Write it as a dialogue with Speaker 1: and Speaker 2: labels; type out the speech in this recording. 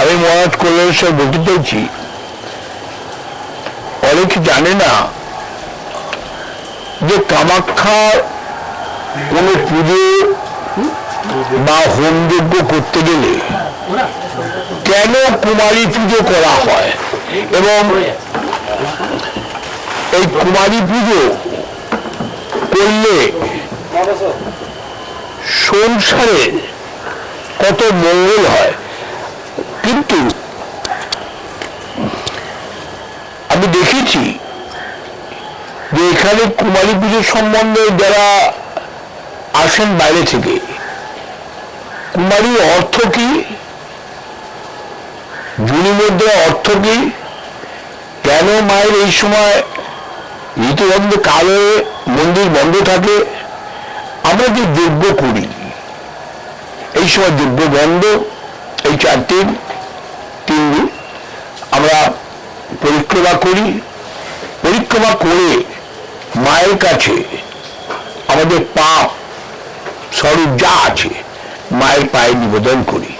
Speaker 1: আমি মহারাজ কল্যাণেশ্বর বলতে চাইছি, অনেকে জানে না যে কামাখ্যার কোন পুজো বা হোম যজ্ঞ করতে গেলে কেন কুমারী পুজো করা হয়, এবং এই কুমারী পুজো করলে সংসারে কত মঙ্গল হয়। কিন্তু আমি দেখেছি যে এখানে কুমারী পুজো সম্বন্ধে যারা আসেন বাইরে থেকে, কুমারীর অর্থ কি, জুনি মুদ্রা অর্থ কি, কেন মায়ের এই সময় ঋতুবন্ধ কালে মন্দির বন্ধ থাকে, আমরা যে যজ্ঞ করি এই সময় যজ্ঞ বন্ধ, এই 4 দিন 3 দিন আমরা পরিক্রমা করি, পরিক্রমা করে মায়ের কাছে আমাদের পাপ স্বরূপ যা আছে মায়ের পায়ে নিবেদন করি।